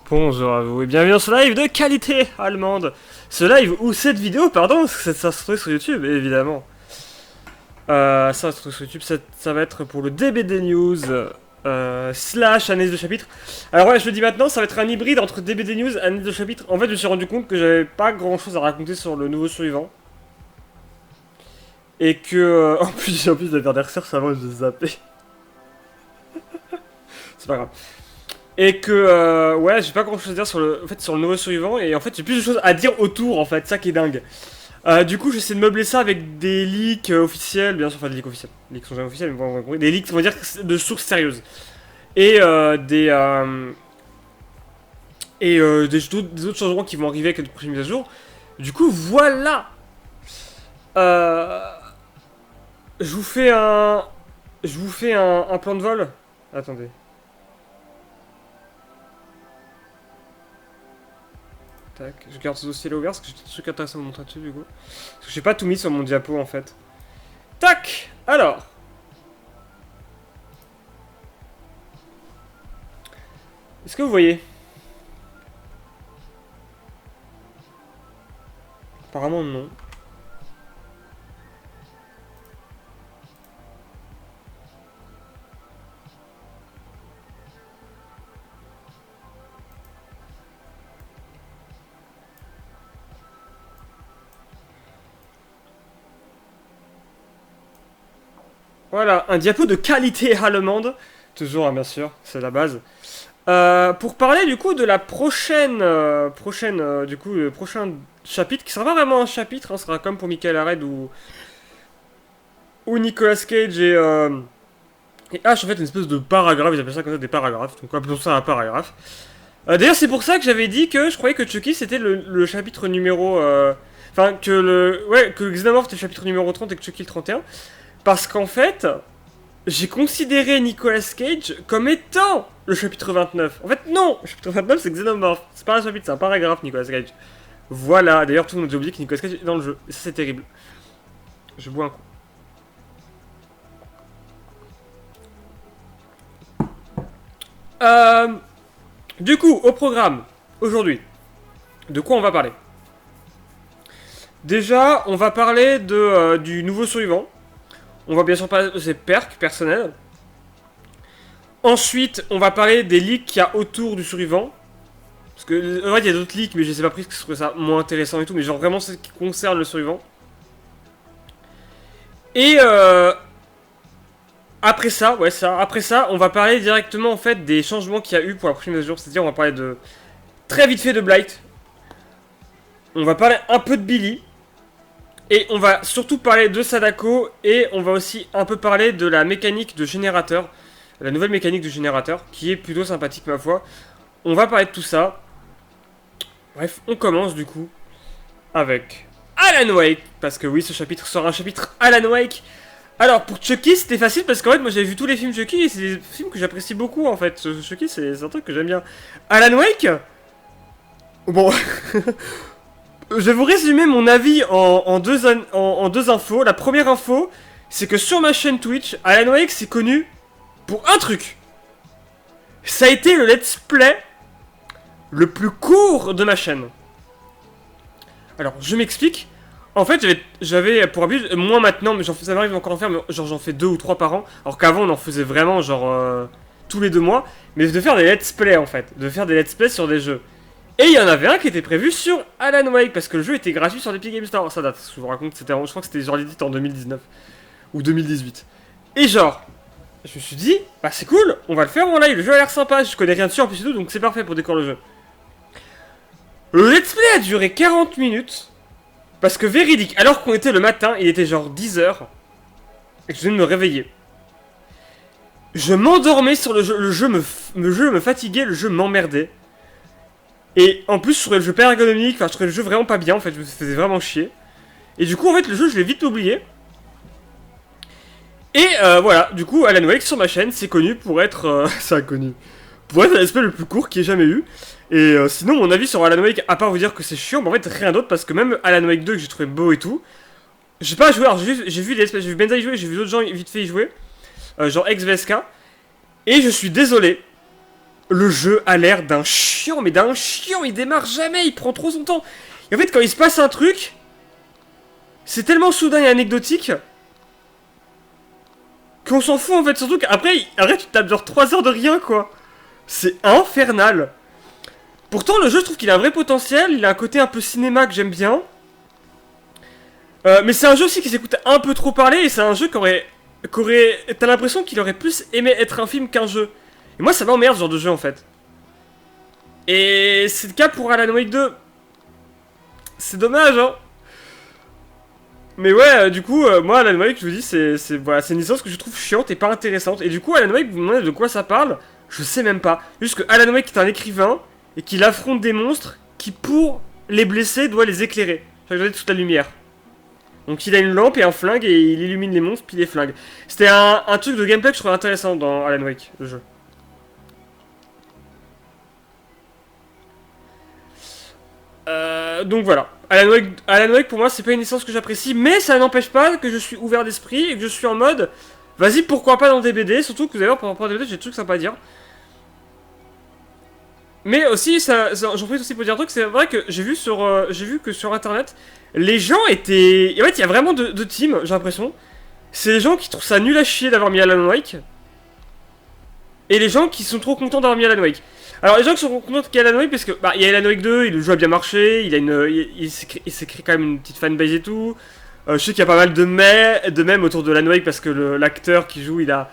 Bonjour à vous et bienvenue dans ce live de qualité allemande. Ce live ou cette vidéo, pardon, parce que ça se trouve sur YouTube, évidemment. Ça se trouve sur YouTube, ça va être pour le DBD News slash analyse de chapitre. Alors ouais, je le dis maintenant, ça va être un hybride entre DBD News et analyse de chapitre. En fait, je me suis rendu compte que j'avais pas grand chose à raconter sur le nouveau survivant. Et que, en plus de faire des recherches avant, je zappé. C'est pas grave. Et que, ouais, j'ai pas grand chose à dire sur le nouveau survivant. Et en fait, j'ai plus de choses à dire autour, en fait, ça qui est dingue. Du coup, j'essaie de meubler ça avec des leaks officiels, bien sûr, enfin des leaks officiels. Les leaks sont jamais officiels, mais bon, des leaks, on va dire, de sources sérieuses. Et des autres changements qui vont arriver avec les prochaines mises à jour. Du coup, voilà. Je vous fais un plan de vol. Attendez. Tac, je garde ce dossier là ouvert parce que j'ai des trucs intéressants à vous montrer dessus du coup. Parce que j'ai pas tout mis sur mon diapo en fait. Tac. Alors. Est-ce que vous voyez? Apparemment non. Voilà, un diapo de qualité allemande. Toujours, hein, bien sûr, c'est la base. Pour parler du coup de la prochaine, le prochain chapitre, qui sera pas vraiment un chapitre, hein, sera comme pour Michael Hared ou Nicolas Cage et H, en fait, une espèce de paragraphe, ils appellent ça comme ça des paragraphes, donc appelons ça un paragraphe. D'ailleurs, c'est pour ça que j'avais dit que je croyais que Chucky c'était le chapitre numéro. Enfin, que Xenomorph était le chapitre numéro 30 et que Chucky le 31. Parce qu'en fait, j'ai considéré Nicolas Cage comme étant le chapitre 29. En fait, non, le chapitre 29 c'est Xenomorph. C'est pas un chapitre, c'est un paragraphe, Nicolas Cage. Voilà, d'ailleurs, tout le monde a oublié que Nicolas Cage est dans le jeu. Et ça, c'est terrible. Je bois un coup. Du coup, au programme, aujourd'hui, de quoi on va parler? Déjà, on va parler du nouveau survivant. On va bien sûr parler de ses perks personnels. Ensuite, on va parler des leaks qu'il y a autour du survivant. Parce que, en fait, il y a d'autres leaks, mais je les ai pas pris parce que je trouvais ça moins intéressant et tout. Mais genre vraiment ce qui concerne le survivant. Et après ça, on va parler directement en fait des changements qu'il y a eu pour la prochaine mise à jour. C'est-à-dire, on va parler de très vite fait de Blight. On va parler un peu de Billy. Et on va surtout parler de Sadako. Et on va aussi un peu parler de la mécanique de générateur. La nouvelle mécanique de générateur, qui est plutôt sympathique ma foi. On va parler de tout ça. Bref, on commence du coup avec Alan Wake. Parce que oui, ce chapitre sera un chapitre Alan Wake. Alors pour Chucky, c'était facile parce qu'en fait, moi j'avais vu tous les films Chucky et c'est des films que j'apprécie beaucoup en fait. Chucky, c'est un truc que j'aime bien. Alan Wake. Bon. Je vais vous résumer mon avis en deux infos. La première info, c'est que sur ma chaîne Twitch, Alan Wake c'est connu pour un truc. Ça a été le let's play le plus court de ma chaîne. Alors, je m'explique. En fait, j'avais pour habitude, moins maintenant, mais ça m'arrive encore en faire, mais genre j'en fais 2 ou 3 par an. Alors qu'avant, on en faisait vraiment genre tous les 2 mois. Mais de faire des let's play en fait. De faire des let's play sur des jeux. Et il y en avait un qui était prévu sur Alan Wake, parce que le jeu était gratuit sur l'Epic Games Store. Alors, ça date, je vous raconte, je crois que c'était genre l'édite en 2019. Ou 2018. Et genre, je me suis dit, bah c'est cool, on va le faire en live, le jeu a l'air sympa, je connais rien dessus en plus et tout, donc c'est parfait pour découvrir le jeu. Le let's play a duré 40 minutes, parce que véridique, alors qu'on était le matin, il était genre 10h, et que je venais de me réveiller. Je m'endormais sur le jeu, le jeu me fatiguait, le jeu m'emmerdait. Et en plus, je trouvais le jeu pas ergonomique, enfin je trouvais le jeu vraiment pas bien, en fait, je me faisais vraiment chier. Et du coup, en fait, le jeu, je l'ai vite oublié. Et voilà, du coup, Alan Wake sur ma chaîne, c'est connu pour être. C'est connu. Pour être l'aspect le plus court qu'il y ait jamais eu. Et sinon, mon avis sur Alan Wake, à part vous dire que c'est chiant, mais en fait, rien d'autre, parce que même Alan Wake 2, que j'ai trouvé beau et tout, j'ai pas joué, alors j'ai vu Benza y jouer, j'ai vu d'autres gens vite fait y jouer, genre ex-VSK, et je suis désolé, le jeu a l'air d'un chiant, mais d'un chiant, il démarre jamais, il prend trop son temps. Et en fait, quand il se passe un truc, c'est tellement soudain et anecdotique qu'on s'en fout en fait, surtout qu'après, tu tapes genre 3 heures de rien quoi. C'est infernal. Pourtant, le jeu, je trouve qu'il a un vrai potentiel, il a un côté un peu cinéma que j'aime bien. Mais c'est un jeu aussi qui s'écoute un peu trop parler, et c'est un jeu t'as l'impression qu'il aurait plus aimé être un film qu'un jeu. Et moi, ça m'emmerde ce genre de jeu en fait. Et c'est le cas pour Alan Wake 2. C'est dommage, hein. Mais ouais, du coup, moi, Alan Wake, je vous dis, voilà, c'est une licence que je trouve chiante et pas intéressante. Et du coup, Alan Wake, vous me demandez de quoi ça parle, je sais même pas. Juste que Alan Wake est un écrivain et qu'il affronte des monstres qui, pour les blesser, doit les éclairer. Ça lui donne toute la lumière. Donc il a une lampe et un flingue et il illumine les monstres puis les flingues. C'était un truc de gameplay que je trouvais intéressant dans Alan Wake, le jeu. Donc voilà. Alan Wake pour moi c'est pas une licence que j'apprécie, mais ça n'empêche pas que je suis ouvert d'esprit et que je suis en mode vas-y pourquoi pas dans des BD, surtout que d'ailleurs par rapport à des BD j'ai des trucs sympas à dire. Mais aussi j'en profite aussi pour dire un truc, c'est vrai que j'ai vu que sur internet les gens étaient... En fait il y a vraiment deux teams j'ai l'impression. C'est les gens qui trouvent ça nul à chier d'avoir mis Alan Wake et les gens qui sont trop contents d'avoir mis Alan Wake. Alors les gens qui sont contents qu'il y a Alan Wake parce que il y a Alan Wake 2, le jeu a bien marché, il s'est créé quand même une petite fanbase et tout. Je sais qu'il y a pas mal de mèmes autour de Alan Wake parce que l'acteur qui joue il a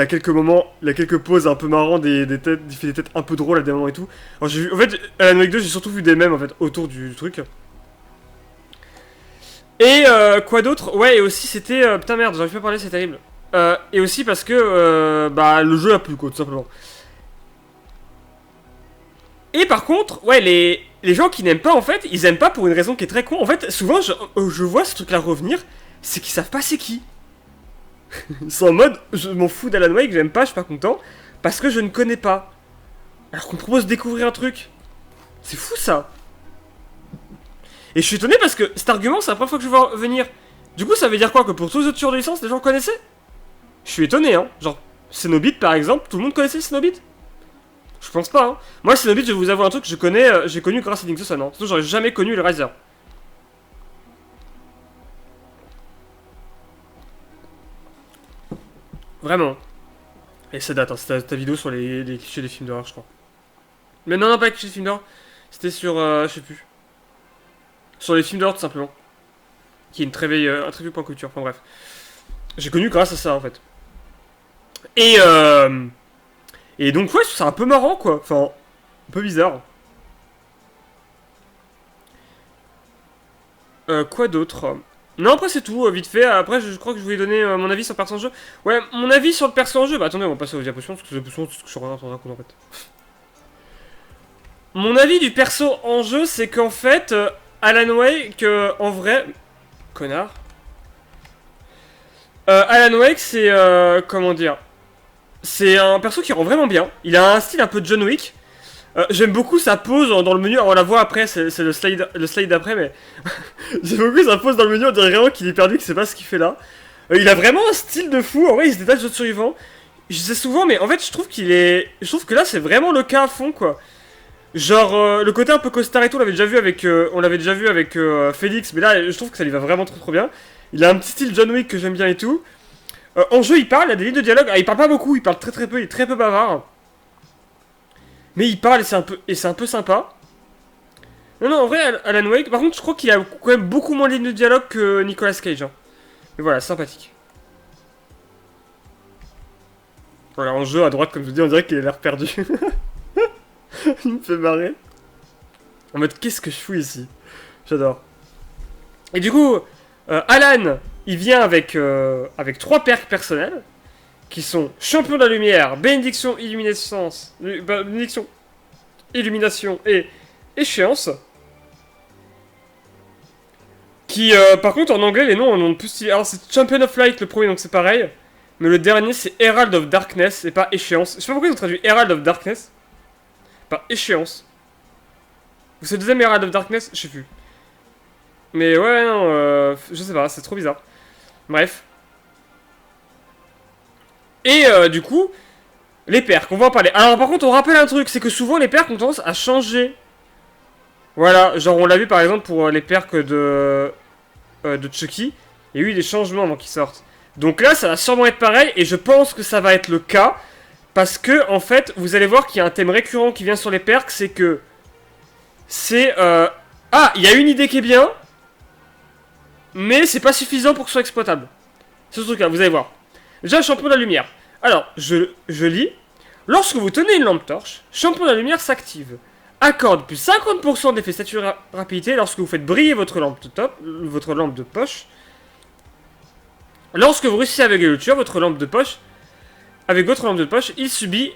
quelques moments, il a quelques poses un peu marrantes, des têtes, il fait des têtes un peu drôles à des moments et tout. Alors j'ai vu, en fait Alan Wake 2 j'ai surtout vu des mèmes en fait autour du truc. Et quoi d'autre? Ouais et aussi c'était putain merde j'arrive pas à parler c'est terrible. Et aussi parce que le jeu a plu quoi tout simplement. Et par contre, ouais, les gens qui n'aiment pas, en fait, ils aiment pas pour une raison qui est très con. En fait, souvent, je vois ce truc-là revenir, c'est qu'ils savent pas c'est qui. Ils sont en mode, je m'en fous d'Alan Wake, j'aime pas, je suis pas content, parce que je ne connais pas. Alors qu'on me propose de découvrir un truc. C'est fou, ça. Et je suis étonné parce que cet argument, c'est la première fois que je vois venir. Du coup, ça veut dire quoi? Que pour tous les autres tueurs de licence, les gens connaissaient? Je suis étonné, hein. Genre, Cenobit, par exemple, tout le monde connaissait Cenobit? Je pense pas, hein. Moi, Cenobit, je vais vous avouer un truc que j'ai connu grâce à Link to Sun, hein. Sinon, j'aurais jamais connu le Riser. Vraiment. Et ça date, hein. C'était ta vidéo sur les clichés des films d'horreur, je crois. Mais non, pas les clichés des films d'horreur. C'était sur, je sais plus. Sur les films d'horreur, tout simplement. Qui est un très vieux point culture. Enfin, bref. J'ai connu grâce à ça, en fait. Et, et donc, ouais, c'est un peu marrant, quoi. Enfin, un peu bizarre. Quoi d'autre? Non, après c'est tout, vite fait. Après, je crois que je voulais donner mon avis sur le perso en jeu. Ouais, mon avis sur le perso en jeu. Bah attendez, on va passer aux diapositives parce que les diapositives, c'est ce que je suis en train de raconter en fait. Mon avis du perso en jeu, c'est qu'en fait, Alan Wake, en vrai. Connard. Alan Wake, c'est. Comment dire? C'est un perso qui rend vraiment bien. Il a un style un peu John Wick. J'aime beaucoup sa pose dans le menu. Alors, on la voit après, c'est le slide d'après, mais j'aime beaucoup sa pose dans le menu. On dirait vraiment qu'il est perdu, qu'il sait pas ce qu'il fait là. Il a vraiment un style de fou. En vrai, il se détache d'autres survivants. Je sais souvent, mais en fait, je trouve je trouve que là, c'est vraiment le cas à fond, quoi. Genre, le côté un peu costard et tout, on l'avait déjà vu avec Félix, mais là, je trouve que ça lui va vraiment trop trop bien. Il a un petit style John Wick que j'aime bien et tout. En jeu, il parle, il a des lignes de dialogue. Ah, il parle pas beaucoup, il parle très très peu, il est très peu bavard. Mais il parle et c'est un peu sympa. Non, non, en vrai, Alan Wake, par contre, je crois qu'il a quand même beaucoup moins de lignes de dialogue que Nicolas Cage. Hein. Mais voilà, sympathique. Voilà, en jeu, à droite, comme je vous dis, on dirait qu'il a l'air perdu. Il me fait marrer. En mode, qu'est-ce que je fous ici? J'adore. Et du coup, Alan, il vient avec 3 perks personnels. Qui sont Champion de la Lumière, Bénédiction, Bénédiction, Illumination et Échéance. Qui, par contre, en anglais, les noms en ont plus stylé. Alors, c'est Champion of Light le premier, donc c'est pareil. Mais le dernier, c'est Herald of Darkness et pas Échéance. Je sais pas pourquoi ils ont traduit Herald of Darkness par Échéance. Ou c'est le deuxième Herald of Darkness, je sais plus. Mais ouais, non, je sais pas, c'est trop bizarre. Bref. Et du coup, Les perks, on va en parler. Alors par contre, on rappelle un truc, c'est que souvent les perks ont tendance à changer. Voilà, genre on l'a vu par exemple pour les perks de Chucky. Il y a eu des changements avant qu'ils sortent. Donc là, ça va sûrement être pareil, et je pense que ça va être le cas. Parce que, en fait, vous allez voir qu'il y a un thème récurrent qui vient sur les perks, c'est que... Ah, il y a une idée qui est bien, mais c'est pas suffisant pour que ce soit exploitable. C'est ce truc-là, vous allez voir. Déjà, champion de la lumière. Alors, je lis. Lorsque vous tenez une lampe torche, champion de la lumière s'active. Accorde plus 50% d'effet statut rapidité lorsque vous faites briller votre lampe de poche. Lorsque vous réussissez à aveugler le tueur, avec votre lampe de poche, il subit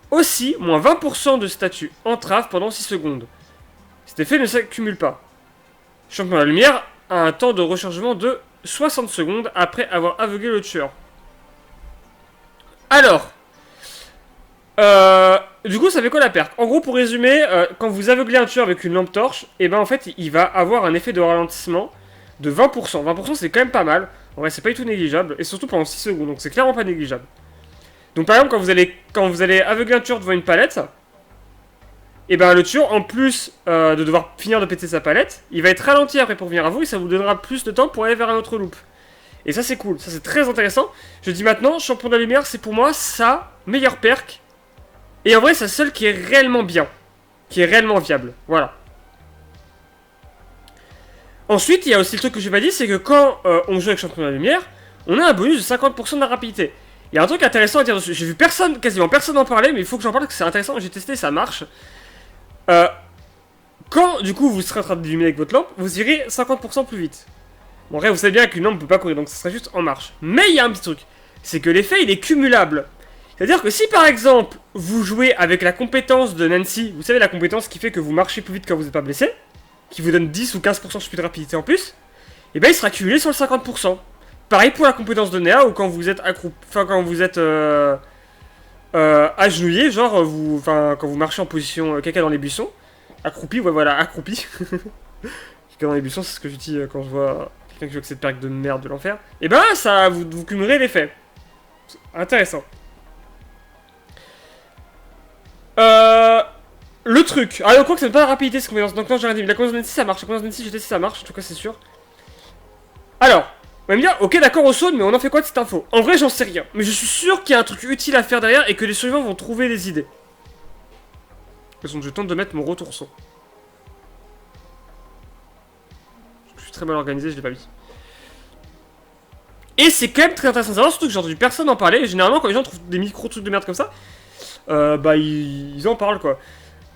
aussi moins 20% de statut entrave pendant 6 secondes. Cet effet ne s'accumule pas. Champion de la lumière a un temps de rechargement de 60 secondes après avoir aveuglé le tueur. Alors, du coup, ça fait quoi la perque? En gros, pour résumer, quand vous aveuglez un tueur avec une lampe torche, et ben en fait, il va avoir un effet de ralentissement de 20%. 20% c'est quand même pas mal. En vrai, c'est pas du tout négligeable, et surtout pendant 6 secondes, donc c'est clairement pas négligeable. Donc par exemple, quand vous allez aveugler un tueur devant une palette, et ben le tueur, en plus de devoir finir de péter sa palette, il va être ralenti après pour venir à vous, et ça vous donnera plus de temps pour aller vers un autre loop. Et ça c'est cool, ça c'est très intéressant. Je dis maintenant, champion de la lumière, c'est pour moi sa meilleure perk. Et en vrai, c'est celle qui est réellement bien. Qui est réellement viable. Voilà. Ensuite, il y a aussi le truc que je n'ai pas dit, c'est que quand on joue avec champion de la lumière, on a un bonus de 50% de la rapidité. Il y a un truc intéressant à dire dessus. J'ai vu quasiment personne en parler, mais il faut que j'en parle parce que c'est intéressant. J'ai testé, ça marche. Quand, du coup, vous serez en train d'illuminer avec votre lampe, vous irez 50% plus vite. Bon, en vrai, vous savez bien qu'une lampe ne peut pas courir, donc ça serait juste en marche. Mais il y a un petit truc. C'est que l'effet, il est cumulable. C'est-à-dire que si, par exemple, vous jouez avec la compétence de Nancy, vous savez, la compétence qui fait que vous marchez plus vite quand vous n'êtes pas blessé, qui vous donne 10 ou 15% de rapidité en plus, et ben il sera cumulé sur le 50%. Pareil pour la compétence de Néa, ou quand vous êtes agenouillé, genre, quand vous marchez en position caca dans les buissons, accroupi, ouais, voilà, accroupi. Caca dans les buissons, c'est ce que je dis quand je vois quelqu'un qui joue avec cette perque de merde de l'enfer. Et ben ça, vous cumulerez l'effet. Intéressant. Le truc. Ah, je crois que c'est pas la rapidité cette compétence. Donc, non, j'ai rien dit. La compétence de Nancy, ça marche. La compétence de Nancy, j'ai testé, ça marche. En tout cas, c'est sûr. Alors, on va me dire, ok, d'accord, au saut, mais on en fait quoi de cette info? En vrai, j'en sais rien. Mais je suis sûr qu'il y a un truc utile à faire derrière et que les survivants vont trouver des idées. De toute façon, je tente de mettre mon retour son. Je suis très mal organisé, je l'ai pas mis. Et c'est quand même très intéressant de savoir, surtout que j'ai entendu personne en parler. Et généralement, quand les gens trouvent des micro-trucs de merde comme ça, bah, ils en parlent, quoi.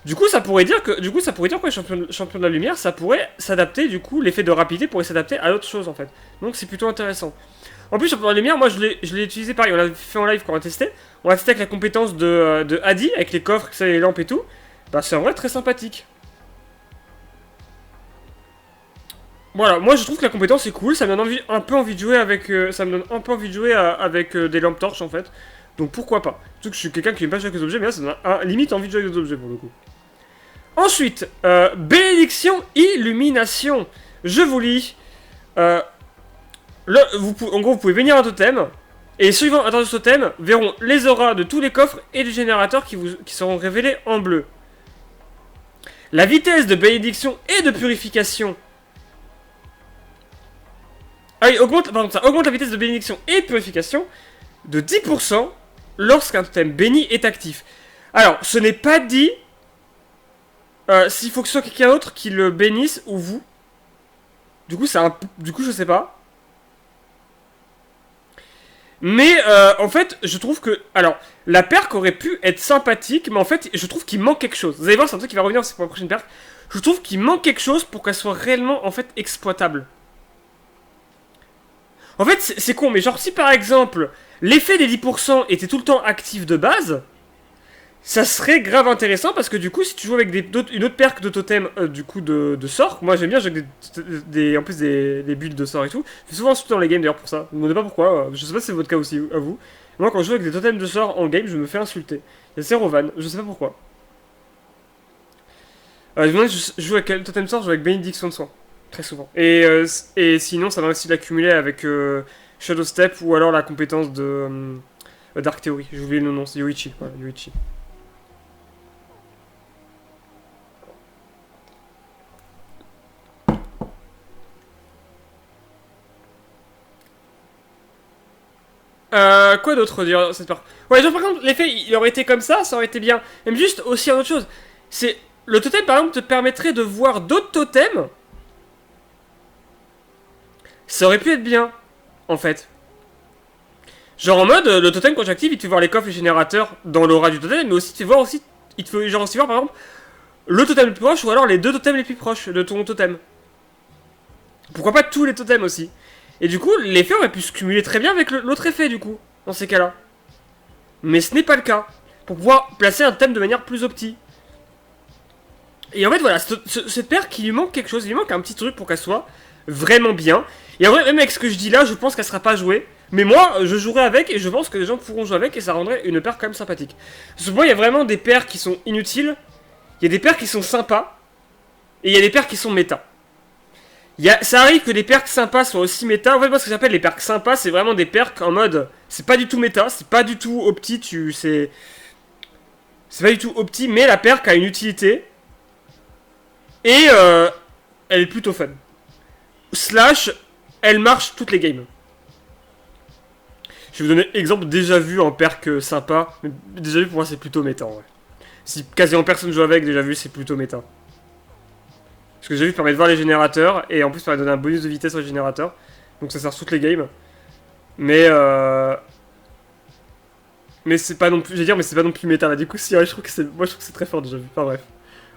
Du coup, ça pourrait dire que ouais, champion de la lumière, ça pourrait s'adapter, du coup, l'effet de rapidité pourrait s'adapter à d'autres choses, en fait. Donc, c'est plutôt intéressant. En plus, champion de la lumière, moi, je l'ai utilisé pareil, on l'a fait en live quand on a testé. On l'a testé avec la compétence de Adi, avec les coffres, les lampes et tout. Bah, c'est en vrai très sympathique. Voilà, moi je trouve que la compétence est cool, ça me donne un peu envie de jouer avec, avec des lampes torches en fait. Donc pourquoi pas. Surtout que je suis quelqu'un qui n'aime pas jouer avec les objets, mais là ça me donne limite envie de jouer avec les objets pour le coup. Ensuite, bénédiction, illumination. Je vous lis. En gros, vous pouvez bénir un totem. Et les survivants atteints de ce totem verront les auras de tous les coffres et du générateur qui seront révélés en bleu. La vitesse de bénédiction et de purification. Ah oui, ça augmente la vitesse de bénédiction et de purification de 10% lorsqu'un totem béni est actif. Alors, ce n'est pas dit s'il faut que ce soit quelqu'un d'autre qui le bénisse ou vous. Du coup, je sais pas. Mais en fait, je trouve que... Alors, la perque aurait pu être sympathique, mais en fait, je trouve qu'il manque quelque chose. Vous allez voir, c'est un truc qui va revenir pour la prochaine perque. Je trouve qu'il manque quelque chose pour qu'elle soit réellement, en fait, exploitable. En fait, c'est con, mais genre, si par exemple, l'effet des 10% était tout le temps actif de base, ça serait grave intéressant parce que du coup, si tu joues avec une autre perque de totem, du coup, de sort, moi j'aime bien jouer avec en plus des builds de sort et tout. Je fais souvent insulter dans les games d'ailleurs pour ça. Ne me demandez pas pourquoi, je sais pas si c'est votre cas aussi, à vous. Moi, quand je joue avec des totems de sort en game, je me fais insulter. Il y a zéro van, je sais pas pourquoi. Je joue avec quel totem de sort? Je joue avec bénédiction de soin. Très souvent. Et sinon, ça va aussi l'accumuler avec Shadow Step ou alors la compétence de Dark Theory, j'ai oublié le nom, c'est Yoichi. Voilà, Yoichi. Quoi d'autre dire cette part. Ouais, genre par contre, l'effet, il aurait été comme ça aurait été bien. Même juste aussi en autre chose. C'est. Le totem, par exemple, te permettrait de voir d'autres totems. Ça aurait pu être bien, en fait. Genre en mode, le totem, quand j'active, il te fait voir les coffres, les générateurs dans l'aura du totem, mais aussi, il te fait voir aussi. Il te fait genre aussi voir, par exemple, le totem le plus proche ou alors les deux totems les plus proches de ton totem. Pourquoi pas tous les totems aussi. Et du coup, l'effet aurait pu se cumuler très bien avec l'autre effet, du coup, dans ces cas-là. Mais ce n'est pas le cas. Pour pouvoir placer un thème de manière plus optique. Et en fait, voilà, cette paire qui lui manque quelque chose, il lui manque un petit truc pour qu'elle soit vraiment bien. Et en vrai, même avec ce que je dis là, je pense qu'elle sera pas jouée. Mais moi, je jouerai avec et je pense que les gens pourront jouer avec et ça rendrait une paire quand même sympathique. Parce que moi, il y a vraiment des paires qui sont inutiles, il y a des paires qui sont sympas, et il y a des paires qui sont méta. Ça arrive que des perks sympas soient aussi méta. En fait, moi, ce que j'appelle les perks sympas, c'est vraiment des perks en mode. C'est pas du tout méta, c'est pas du tout opti, c'est pas du tout opti, mais la perk a une utilité. Et elle est plutôt fun. Slash, elle marche toutes les games. Je vais vous donner exemple déjà vu en perk sympa. Mais déjà vu pour moi, c'est plutôt méta en vrai. Si quasiment personne joue avec, déjà vu, c'est plutôt méta. Parce que j'ai vu permet de voir les générateurs et en plus permet de donner un bonus de vitesse aux générateurs. Donc ça sert toutes les games. Mais c'est pas non plus, mais c'est pas non plus méta là. Du coup, si, ouais, je trouve que c'est très fort déjà vu. Enfin bref,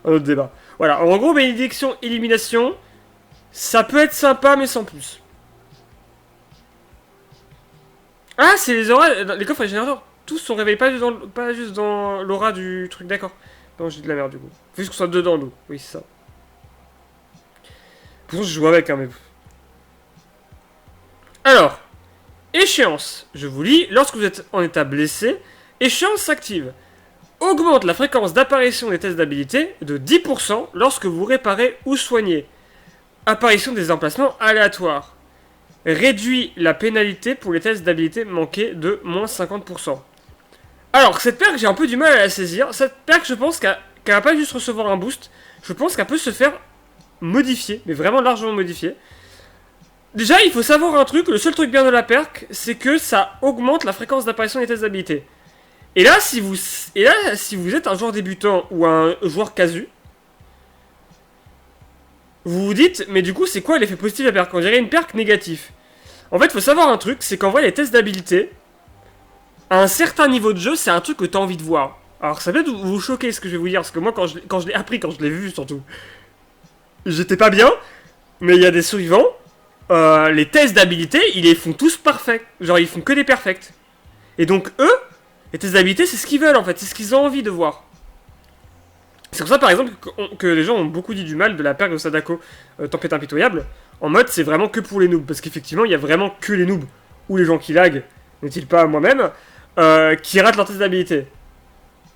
un autre débat. Voilà, en gros, bénédiction, élimination, ça peut être sympa mais sans plus. Ah, c'est les auras, les coffres et les générateurs, tous sont révélés pas juste dans l'aura du truc, d'accord. Non, j'ai de la merde du coup. Faut juste qu'on soit dedans nous. Oui, c'est ça. Pourtant, je joue avec, hein, mais. Alors, échéance. Je vous lis. Lorsque vous êtes en état blessé, échéance s'active. Augmente la fréquence d'apparition des tests d'habilité de 10% lorsque vous réparez ou soignez. Apparition des emplacements aléatoires. Réduit la pénalité pour les tests d'habilité manqués de moins 50%. Alors, cette perk, j'ai un peu du mal à la saisir. Cette perk, je pense qu'elle va pas juste recevoir un boost. Je pense qu'elle peut se faire modifier, mais vraiment largement modifier. Déjà, il faut savoir un truc, le seul truc bien de la perk, c'est que ça augmente la fréquence d'apparition des tests d'habilité. Et là, si vous êtes un joueur débutant ou un joueur casu, vous vous dites, mais du coup, c'est quoi l'effet positif de la perk? On dirait une perk négative. En fait, il faut savoir un truc, c'est qu'en vrai, les tests d'habilité, à un certain niveau de jeu, c'est un truc que tu as envie de voir. Alors, ça peut vous choquer ce que je vais vous dire, parce que moi, quand je l'ai appris, quand je l'ai vu surtout, j'étais pas bien, mais il y a des survivants, les tests d'habilité, ils les font tous parfaits. Genre, ils font que des perfects. Et donc, eux, les tests d'habilité, c'est ce qu'ils veulent en fait, c'est ce qu'ils ont envie de voir. C'est pour ça, par exemple, que les gens ont beaucoup dit du mal de la perk de Sadako Tempête Impitoyable. En mode, c'est vraiment que pour les noobs. Parce qu'effectivement, il y a vraiment que les noobs, ou les gens qui lag, n'est-il pas moi-même, qui ratent leur test d'habilité.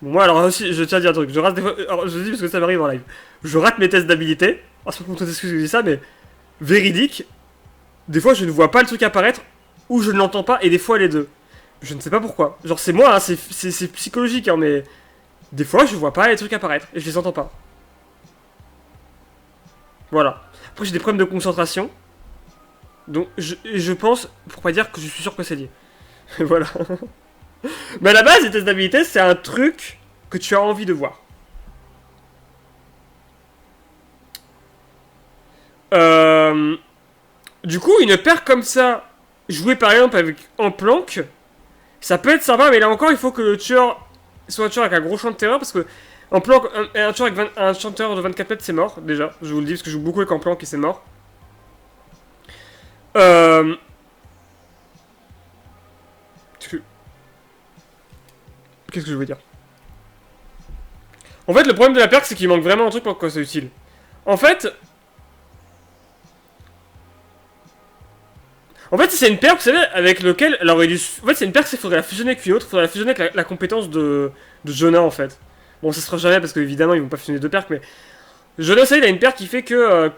Bon, moi, alors aussi, je tiens à dire un truc. Je rate des fois. Alors, je dis parce que ça m'arrive en live. Je rate mes tests d'habilité. Ah, c'est pas pour excuse que je dis ça, mais véridique. Des fois, je ne vois pas le truc apparaître, ou je ne l'entends pas, et des fois, les deux. Je ne sais pas pourquoi. Genre, c'est moi, hein, c'est psychologique, hein, mais. Des fois, je vois pas les trucs apparaître, et je les entends pas. Voilà. Après, j'ai des problèmes de concentration. Donc, je pense, pour pas dire que je suis sûr que c'est lié. Voilà. Mais à la base, les tests d'habilité, c'est un truc que tu as envie de voir. Du coup, une paire comme ça, jouée par exemple avec en planque, ça peut être sympa, mais là encore, il faut que le tueur soit un tueur avec un gros champ de terrain, parce que en planque, un tueur avec un chanteur de 24 mètres, c'est mort, déjà. Je vous le dis, parce que je joue beaucoup avec en planque et c'est mort. Qu'est-ce que je veux dire? En fait, le problème de la perque, c'est qu'il manque vraiment un truc pour que c'est utile. En fait, c'est une perque, vous savez, avec lequel. Alors, en fait, c'est une perque, il faudrait la fusionner avec une autre. Il faudrait la fusionner avec la compétence de Jonah, en fait. Bon, ça se fera jamais parce qu'évidemment, ils vont pas fusionner deux perques, mais. Jonah, vous savez, il a une perque qui fait que.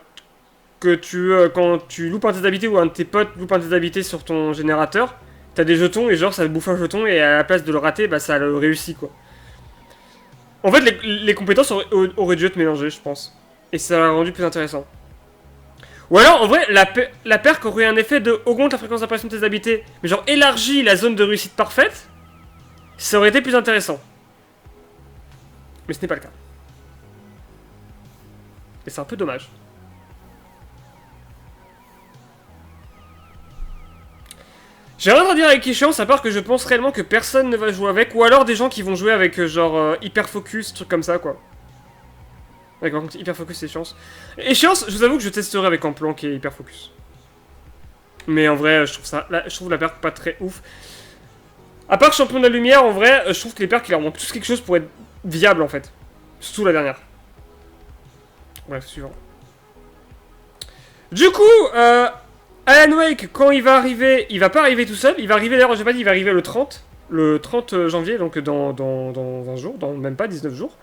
Quand tu loupes un test d'habilité ou un de tes potes loupe un test d'habilité sur ton générateur, T'as des jetons et genre ça bouffe un jeton et à la place de le rater, bah ça le réussit quoi. En fait, les compétences auraient dû être mélangées, je pense. Et ça l'a rendu plus intéressant. Ou alors, en vrai, la perk aurait un effet de augmente la fréquence d'apparition de tes habiletés, mais genre élargit la zone de réussite parfaite. Ça aurait été plus intéressant. Mais ce n'est pas le cas. Et c'est un peu dommage. J'ai rien à dire avec Échéance, à part que je pense réellement que personne ne va jouer avec, ou alors des gens qui vont jouer avec genre hyper focus, trucs comme ça quoi. Ouais, par contre, hyper focus c'est Échéance. Échéance, je vous avoue que je testerai avec Amplanque et hyper focus. Mais en vrai, je trouve la perk pas très ouf. À part Champion de la Lumière, en vrai, je trouve que les perks, il leur manque tous quelque chose pour être viable en fait. Surtout la dernière. Bref, suivant. Du coup, Alan Wake, quand il va arriver, il va pas arriver tout seul. Il va arriver, d'ailleurs, j'ai pas dit, il va arriver le 30. Le 30 janvier, donc dans 20 jours, dans même pas 19 jours.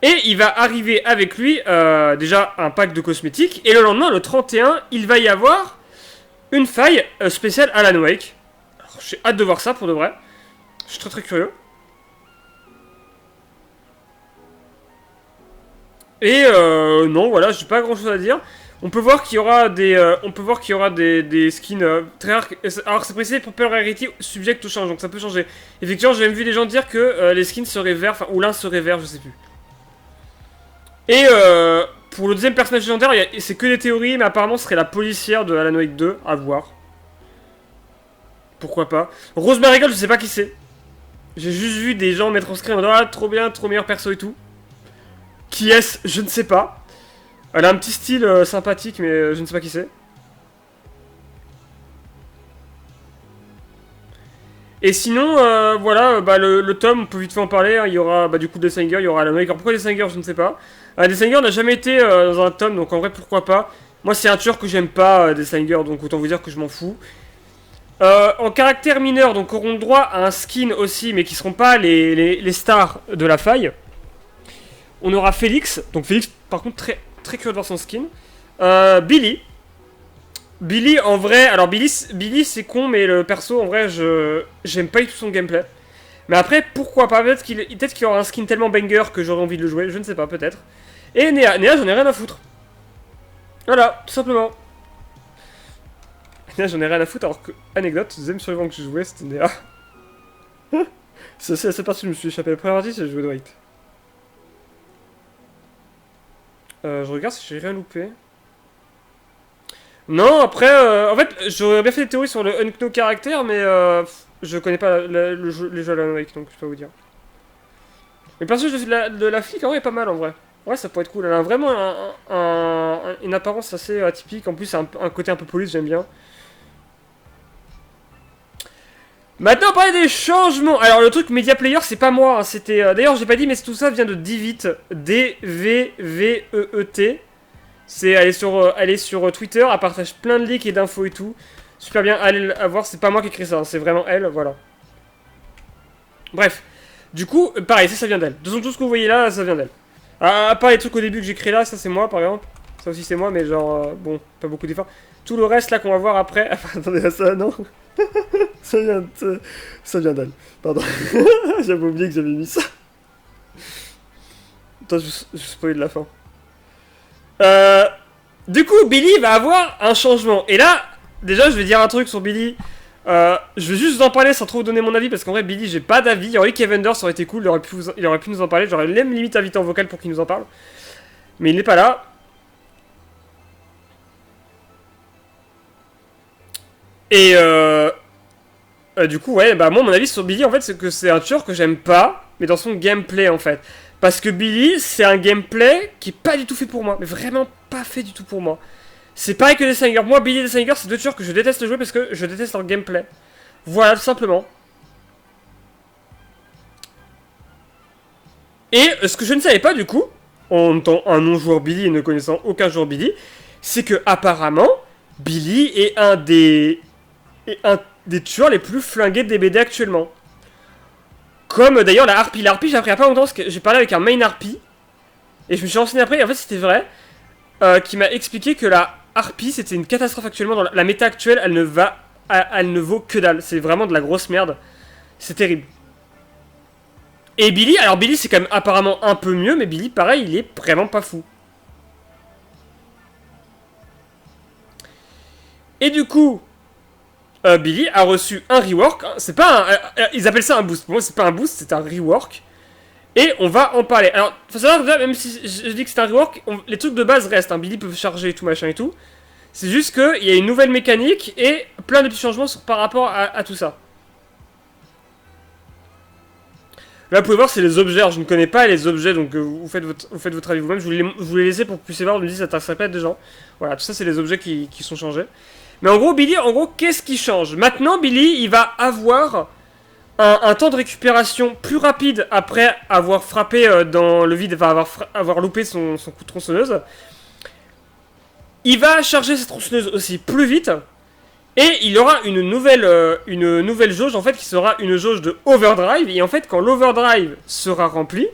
Et il va arriver avec lui, déjà, un pack de cosmétiques. Et le lendemain, le 31, il va y avoir une faille spéciale Alan Wake. J'ai hâte de voir ça, pour de vrai. Je suis très très curieux. Et non, voilà, j'ai pas grand chose à dire. On peut voir qu'il y aura des skins très rares. Alors c'est précisé pour Pearl Rarity subject au change, donc ça peut changer. Effectivement, j'ai même vu des gens dire que les skins seraient verts, enfin ou l'un serait vert, je sais plus. Et pour le deuxième personnage légendaire, c'est que des théories, mais apparemment ce serait la policière de Alan Wake 2, à voir. Pourquoi pas. Rose Marigold, je sais pas qui c'est. J'ai juste vu des gens mettre en screen en disant ah trop bien, trop meilleur perso et tout. Qui est-ce? Je ne sais pas. Elle a un petit style sympathique, mais je ne sais pas qui c'est. Et sinon, voilà, bah, le tome, on peut vite fait en parler. Hein, il y aura du coup Deathhanger, il y aura Alan Wake. Alors pourquoi Deathhanger, je ne sais pas. Deathhanger n'a jamais été dans un tome, donc en vrai, pourquoi pas. Moi, c'est un tueur que j'aime pas, Deathhanger, donc autant vous dire que je m'en fous. En caractère mineur, donc auront droit à un skin aussi, mais qui seront pas les stars de la faille. On aura Félix, donc Félix, par contre, très, très curieux de voir son skin. Billy. Billy, en vrai, alors Billy c'est con, mais le perso, en vrai, j'aime pas du tout son gameplay. Mais après, pourquoi pas, peut-être qu'il aura un skin tellement banger que j'aurais envie de le jouer, je ne sais pas, peut-être. Et Néa, j'en ai rien à foutre. Voilà, tout simplement. Néa, j'en ai rien à foutre, alors que, anecdote, le deuxième survivant que j'ai joué, c'était Néa. C'est la seule partie où je me suis échappé. La première partie, c'est joué Dwight. Je regarde si j'ai rien loupé. Non, après, en fait, j'aurais bien fait des théories sur le Unknown caractère, mais je connais pas les jeux Alan Wake, donc je peux pas vous dire. Mais le personnage de la flic, en vrai, est pas mal, en vrai. Ouais, ça pourrait être cool. Elle a vraiment une apparence assez atypique. En plus, un côté un peu police, j'aime bien. Maintenant, on parlait des changements. Alors, le truc Media Player, c'est pas moi. Hein, c'était. D'ailleurs, j'ai pas dit, mais tout ça vient de Divit. D-V-V-E-E-T. Elle est sur Twitter. Elle partage plein de leaks et d'infos et tout. Super bien. Allez la voir. C'est pas moi qui ai écrit ça. Hein, c'est vraiment elle. Voilà. Bref. Du coup, pareil, ça vient d'elle. De toute façon, tout ce que vous voyez là, ça vient d'elle. À part les trucs au début que j'ai créé là, ça c'est moi par exemple. Ça aussi c'est moi, mais genre, bon, pas beaucoup d'efforts. Tout le reste là qu'on va voir après. Attendez, ça, non. ça vient d'elle. Pardon. J'avais oublié que j'avais mis ça. Attends, je spoil de la fin. Du coup, Billy va avoir un changement. Et là, déjà, je vais dire un truc sur Billy. Je vais juste vous en parler sans trop vous donner mon avis parce qu'en vrai Billy j'ai pas d'avis. Il y aurait eu Kevender, ça aurait été cool, il aurait pu nous en parler. J'aurais même limite invité en vocal pour qu'il nous en parle. Mais il n'est pas là. Et du coup ouais, bah moi mon avis sur Billy en fait c'est que c'est un tueur que j'aime pas, mais dans son gameplay en fait. Parce que Billy c'est un gameplay qui est pas du tout fait pour moi, mais vraiment pas fait du tout pour moi. C'est pareil que Deathhanger. Moi, Billy et Deathhanger, c'est deux tueurs que je déteste jouer parce que je déteste leur gameplay. Voilà, tout simplement. Et ce que je ne savais pas, du coup, en étant un non-joueur Billy et ne connaissant aucun joueur Billy, c'est que, apparemment, Billy est un des tueurs les plus flingués des BD actuellement. Comme d'ailleurs la Harpie. La Harpie, j'ai appris il y a pas longtemps parce que j'ai parlé avec un main Harpie. Et je me suis renseigné après, et en fait, c'était vrai. Qui m'a expliqué que la Harpie, c'était une catastrophe actuellement. Dans la méta actuelle, elle ne va elle ne vaut que dalle. C'est vraiment de la grosse merde. C'est terrible. Et Billy, alors Billy c'est quand même apparemment un peu mieux, mais Billy pareil, il est vraiment pas fou. Et du coup, Billy a reçu un rework. C'est pas un, ils appellent ça un boost. Pour moi, c'est pas un boost, c'est un rework. Et on va en parler. Alors, faut savoir déjà, même si je dis que c'est un rework, les trucs de base restent. Hein. Billy peut charger et tout machin et tout. C'est juste qu'il y a une nouvelle mécanique et plein de petits changements par rapport à tout ça. Là, vous pouvez voir, c'est les objets. Alors, je ne connais pas les objets, donc vous faites votre avis vous-même. Je vous les laisser pour que vous puissiez voir. On me dit ça t'intéresserait pas des gens. Voilà, tout ça, c'est les objets qui sont changés. Mais en gros, Billy, qu'est-ce qui change? Maintenant, Billy, il va avoir un temps de récupération plus rapide après avoir frappé dans le vide, va avoir loupé son coup de tronçonneuse. Il va charger sa tronçonneuse aussi plus vite. Et il aura une nouvelle jauge, en fait, qui sera une jauge de overdrive. Et en fait, quand l'overdrive sera rempli,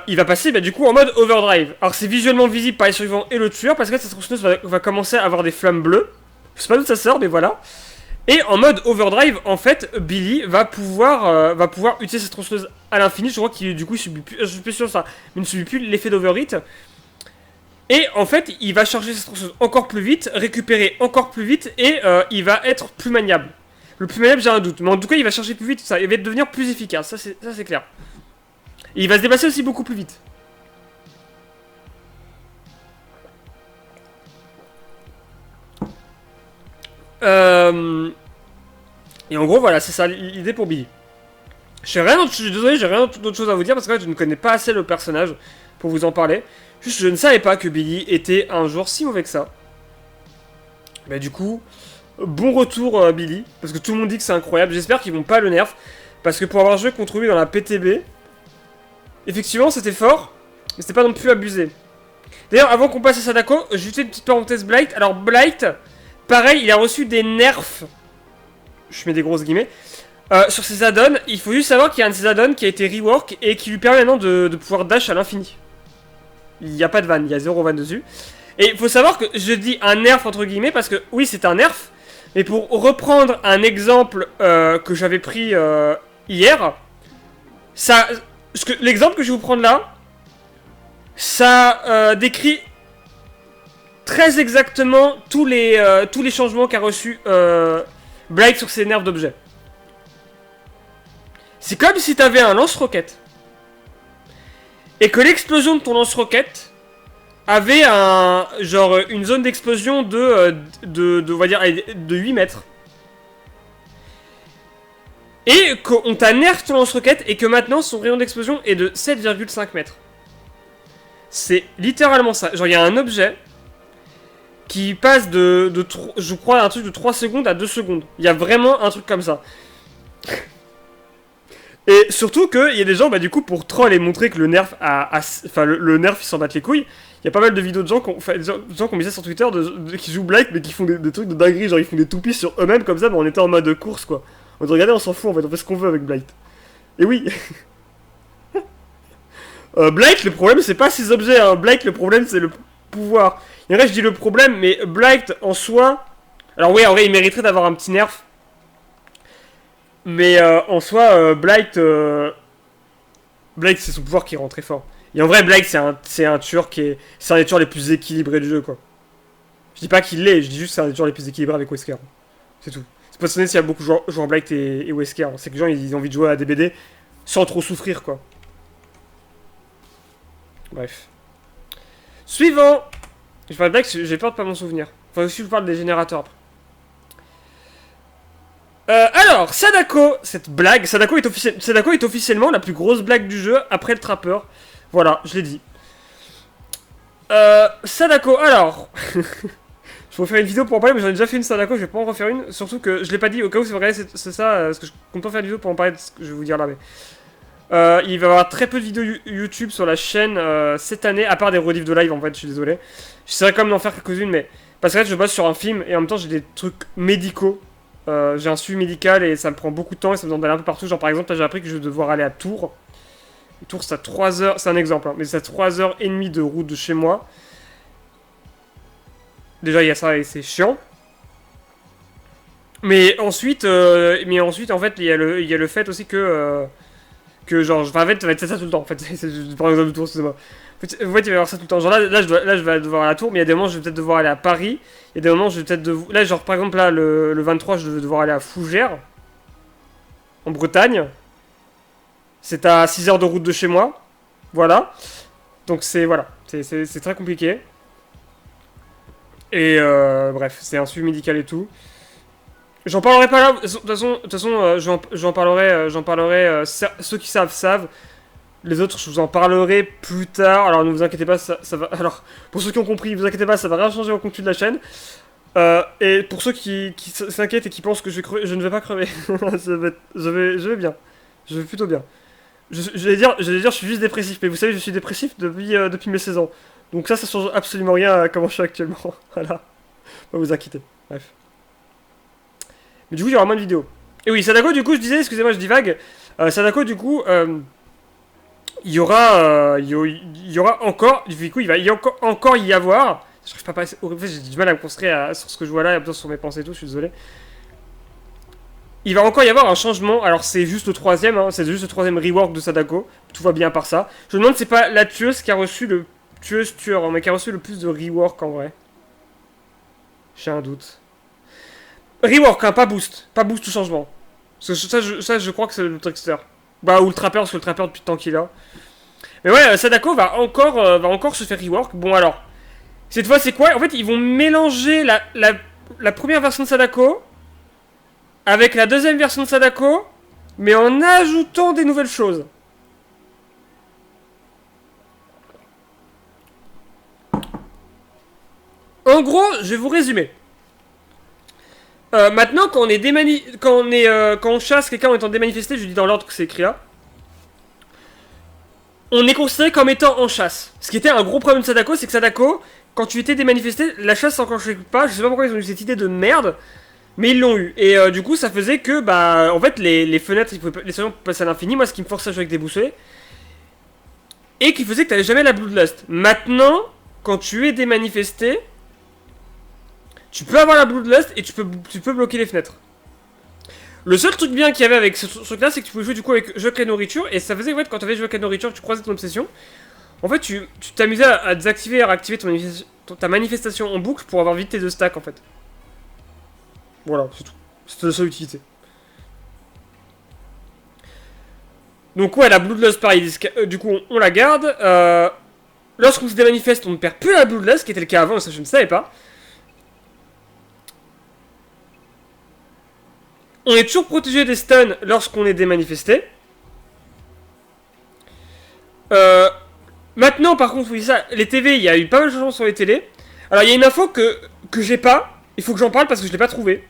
il va passer du coup en mode overdrive. Alors c'est visuellement visible par les survivants et le tueur, parce que cette tronçonneuse va commencer à avoir des flammes bleues. Je sais pas d'où ça sort, mais voilà. Et en mode overdrive, en fait, Billy va pouvoir utiliser cette tronçonneuse à l'infini. Je crois qu'il du coup il subit plus, je suis plus sûr de ça, mais il ne subit plus l'effet d'overheat. Et en fait, il va charger cette tronçonneuse encore plus vite, récupérer encore plus vite, et il va être plus maniable. Le plus maniable, j'ai un doute, mais en tout cas, il va charger plus vite, ça, il va devenir plus efficace, ça c'est clair. Et il va se déplacer aussi beaucoup plus vite. Et en gros, voilà, c'est ça l'idée pour Billy. Je suis désolé, j'ai rien d'autre chose à vous dire parce que je ne connais pas assez le personnage pour vous en parler. Juste, je ne savais pas que Billy était un joueur si mauvais que ça. Mais du coup, bon retour Billy, parce que tout le monde dit que c'est incroyable. J'espère qu'ils vont pas le nerf, parce que pour avoir joué contre lui dans la PTB, effectivement c'était fort, mais c'était pas non plus abusé. D'ailleurs, avant qu'on passe à Sadako, je fais une petite parenthèse Blight. Alors Blight, pareil, il a reçu des nerfs, je mets des grosses guillemets, sur ses add-ons. Il faut juste savoir qu'il y a un de ses add-ons qui a été rework et qui lui permet maintenant de pouvoir dash à l'infini. Il n'y a pas de vanne, il y a 0 vanne dessus. Et il faut savoir que je dis un nerf entre guillemets parce que oui c'est un nerf, mais pour reprendre un exemple que j'avais pris hier, l'exemple que je vais vous prendre là, ça décrit très exactement tous les changements qu'a reçu Blight sur ses nerfs d'objets. C'est comme si tu avais un lance-roquette et que l'explosion de ton lance-roquette avait une zone d'explosion on va dire, de 8 mètres. Et qu'on t'a nerf ton lance-roquette et que maintenant son rayon d'explosion est de 7,5 mètres. C'est littéralement ça. Genre il y a un objet qui passe je crois, un truc de 3 secondes à 2 secondes. Il y a vraiment un truc comme ça. Et surtout qu'il y a des gens, du coup, pour troll et montrer que le nerf le nerf, ils s'en battent les couilles, il y a pas mal de vidéos de gens qui ont mis ça sur Twitter, qui jouent Blight, mais qui font des trucs de dinguerie, genre ils font des toupies sur eux-mêmes comme ça, mais on était en mode course, quoi. On dit, regardez, on s'en fout, en fait, on fait ce qu'on veut avec Blight. Et oui. Blight, le problème, c'est pas ses objets, hein. Blight, le problème, c'est le pouvoir. Et en vrai, je dis le problème, mais Blight, en soi... Alors oui, en vrai, il mériterait d'avoir un petit nerf. Mais en soi, Blight, c'est son pouvoir qui rend très fort. Et en vrai, Blight, c'est un tueur c'est un des tueurs les plus équilibrés du jeu, quoi. Je dis pas qu'il l'est, je dis juste que c'est un des tueurs les plus équilibrés avec Wesker. C'est tout. C'est pas sonné s'il y a beaucoup jouent Blight et Wesker. C'est que les gens, ils ont envie de jouer à des BD sans trop souffrir, quoi. Bref. Suivant. Je parle de Blight, j'ai peur de pas m'en souvenir. Enfin, aussi, je vous parle des générateurs après. Alors, Sadako, Sadako est officiellement la plus grosse blague du jeu après le trappeur. Voilà, je l'ai dit. Sadako, alors... je vais faire une vidéo pour en parler, mais j'en ai déjà fait une Sadako, je vais pas en refaire une. Surtout que je l'ai pas dit, au cas où c'est vrai, c'est ça, parce que je compte pas faire une vidéo pour en parler de ce que je vais vous dire là, mais... il va y avoir très peu de vidéos YouTube sur la chaîne cette année, à part des rediffs de live en fait, je suis désolé. J'essaierai quand même d'en faire quelques-unes, mais... Parce que je bosse sur un film, et en même temps j'ai des trucs médicaux. J'ai un suivi médical et ça me prend beaucoup de temps et ça me demande d'aller un peu partout. Genre par exemple, là j'ai appris que je vais devoir aller à Tours. Tours, c'est à 3 heures, c'est un exemple, hein, mais c'est à 3h30 de route de chez moi. Déjà, il y a ça et c'est chiant. Mais ensuite, en fait, il y a le fait aussi que genre, enfin, en fait, ça va être ça tout le temps. En fait, par exemple, le tour, excusez-moi. En fait, il va y avoir ça tout le temps. Genre là, je vais devoir à la tour, mais il y a des moments, je vais peut-être devoir aller à Paris. Il y a des moments, je vais peut-être devoir. Là, genre, par exemple, là, le 23, je vais devoir aller à Fougères, en Bretagne. C'est à 6 heures de route de chez moi. Voilà. Donc, voilà. C'est très compliqué. Et bref, c'est un suivi médical et tout. J'en parlerai pas là. De toute façon, j'en parlerai. Ceux qui savent. Les autres, je vous en parlerai plus tard. Alors ne vous inquiétez pas, ça va. Alors, pour ceux qui ont compris, ne vous inquiétez pas, ça va rien changer au contenu de la chaîne. Et pour ceux qui s'inquiètent et qui pensent que je vais crever, je ne vais pas crever. Je vais bien. Je vais plutôt bien. Je vais dire, je suis juste dépressif. Mais vous savez, je suis dépressif depuis mes 16 ans. Donc ça change absolument rien à comment je suis actuellement. Voilà. Pas vous inquiéter. Bref. Mais du coup, il y aura moins de vidéos. Et oui, Sadako, du coup, je disais, excusez-moi, je divague. Sadako, du coup, il y aura encore, du coup, il va y encore y avoir. Je n'arrive pas à. En fait, j'ai du mal à me concentrer sur ce que je vois là, et sur mes pensées et tout, je suis désolé. Il va encore y avoir un changement. Alors, c'est juste le troisième, hein, c'est juste le troisième rework de Sadako. Tout va bien par ça. Je me demande si c'est pas la tueuse qui a reçu le. Tueur, hein, mais qui a reçu le plus de rework en vrai. J'ai un doute. Rework, hein, pas boost. Pas boost ou changement. Parce que ça, je crois que c'est le trickster. Bah, ou le trapper, parce que le trapper depuis le temps qu'il a. Mais ouais, Sadako va encore se faire rework. Bon, alors. Cette fois, c'est quoi? En fait, ils vont mélanger la première version de Sadako avec la deuxième version de Sadako, mais en ajoutant des nouvelles choses. En gros, je vais vous résumer. Maintenant, quand on chasse quelqu'un en étant démanifesté, je dis dans l'ordre que c'est écrit là, on est considéré comme étant en chasse. Ce qui était un gros problème de Sadako, c'est que Sadako, quand tu étais démanifesté, la chasse s'enclenchait pas. Je sais pas pourquoi ils ont eu cette idée de merde, mais ils l'ont eu. Et du coup, ça faisait que, bah, en fait, les fenêtres, les soignants passaient à l'infini. Moi, ce qui me forçait à jouer avec des boussolets. Et qui faisait que t'avais jamais la Bloodlust. Maintenant, quand tu es démanifesté, tu peux avoir la Bloodlust et tu peux bloquer les fenêtres. Le seul truc bien qu'il y avait avec ce truc là, c'est que tu pouvais jouer du coup avec jeu avec la nourriture. Et ça faisait en fait, quand tu avais joué avec la nourriture, tu croisais ton obsession. En fait, tu t'amusais à désactiver et à réactiver ta manifestation en boucle pour avoir vite tes deux stacks en fait. Voilà, c'est tout. C'était la seule utilité. Donc ouais, la Bloodlust pareil, du coup on la garde. Lorsqu'on se démanifeste, on ne perd plus la Bloodlust, qui était le cas avant, ça je ne savais pas. On est toujours protégé des stuns lorsqu'on est démanifesté. Maintenant, par contre, oui, ça, les TV, il y a eu pas mal de changements sur les télés. Alors, il y a une info que j'ai pas. Il faut que j'en parle parce que je l'ai pas trouvé.